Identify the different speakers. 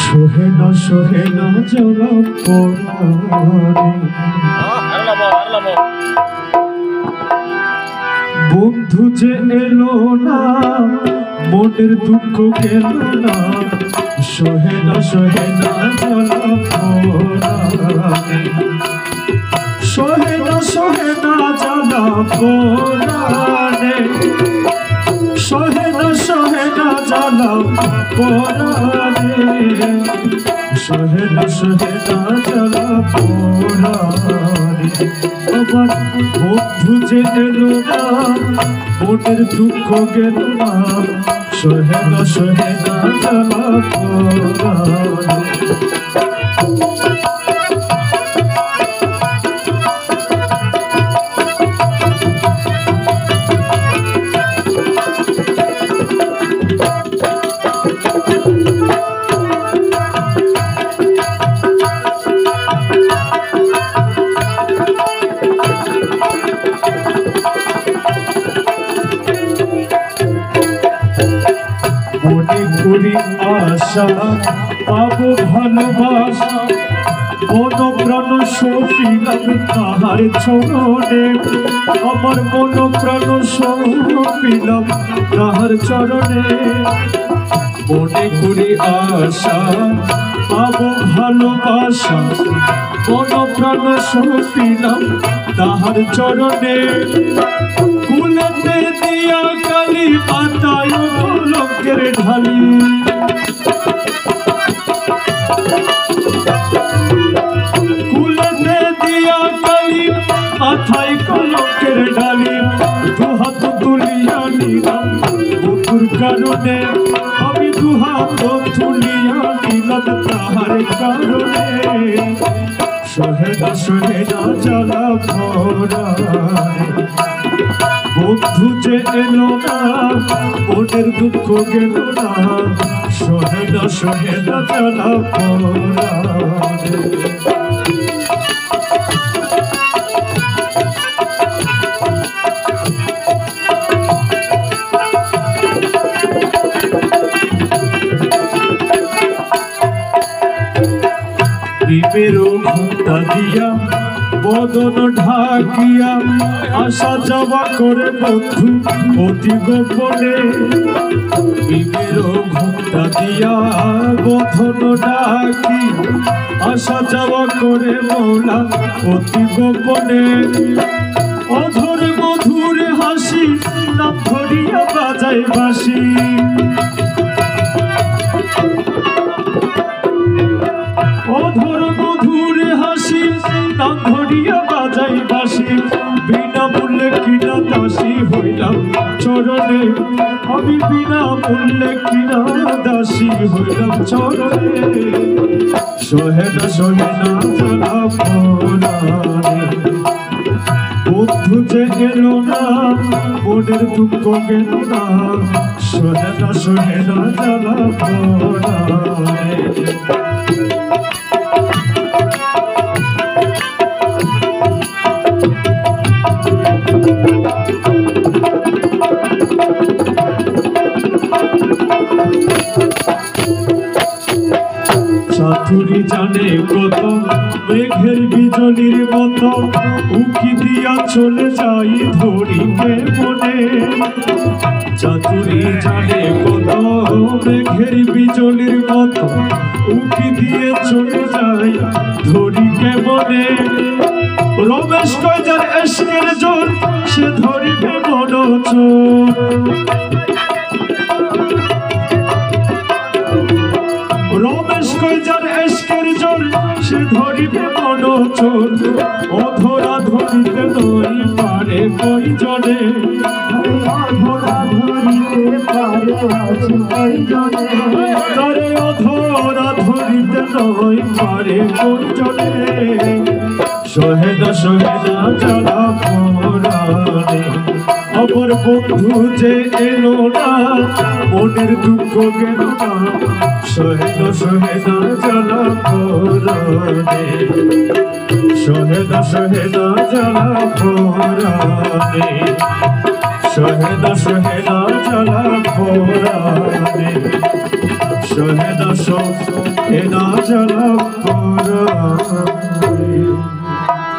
Speaker 1: সোহে না জ্বালা পোড়ারে। বন্ধু যে এলো না, মনের দুঃখ গেল না, সোহে না জ্বালা পোড়ারে। সোহে না জ্বালা পোড়ারে। সোহে না জ্বালা পোড়ারে। সোহে না জ্বালা পোড়ারে। আমার বন্ধু যে এলো না, মনের দুঃখ গেল না, সোহে না জ্বালা পোড়ারে। মনে করি আশা পাবো ভালোবাসা, মন প্রাণ সপিলাম তাহার চরণে। আমার মন প্রাণ সপিলাম তাহার চরণে। মনে করি আশা পাবো ভালোবাসা, মন প্রাণ সপিলাম তাহার চরণে। কুলেতে দিয়া কালী পাতায় কলঙ্কের ঢালি। কুলেতে দিয়া কালী পাতায় কলঙ্কের ঢালি। দুহাত তুলিয়া নিলাম বন্ধুর কারণে। আমি দুহাত তুলিয়া নিলাম তাহার কারণে। সোহে না জ্বালা পোড়ারে। বন্ধু যে এলো না, মনের দুঃখ গেল না, সোহে না জ্বালা পোড়ারে। প্রেমেরও ঘুমটা দিয়া বদন ঢাকিয়া আসা যাওয়া করে বন্ধু অতি গোপনে। প্রেমেরও ঘুমটা দিয়া বদন ঢাকি আসা যাওয়া করে মৌলা অতি গোপনে। অধর মধুর হাসি নাম ধরিয়া বাজাই বাঁশি। অধর মধুর হাসি নাম ধরিয়া বাজাই বাঁশি। বিনামূল্যে কিনা দাসী হইলাম চরণে। আমি বিনামূল্যে কিনা দাসী হইলাম চরণে। সোহে না জ্বালা পোড়ারে। বন্ধু যে এলো না, মনের দুঃখ গেল না, সোহে না জ্বালা পোড়ারে। চাতুরি জানে কত মেঘের বিজলির মতো, উকি দিয়া চলে যাই ধরিকে মনে। চাতুরি জানে কত মেঘের বিজলির মতো, উকি দিয়ে চলে যাই ধরিকে মনে। রমেশ কয় যার এশকের জোর, সে ধরিবে মন চোর। রমেশ কয় যার এশকের জোর, সে ধরিবে মন চোর। অধরা ধরিতে নই পারে কই জনে। অধরা ধরিতে পারে কই জনে। তারে অধরা ধরিতে নই পারে কই জনে। সোহে না জ্বালা পোড়ারে। আমার বন্ধু যে এলো না, মনের দুঃখ গেল না, সোহে না জ্বালা পোড়ারে। সোহে না জ্বালা পোড়ারে। সোহে না জ্বালা পোড়ারে। সহে না সব এ না জ্বালা পোড়া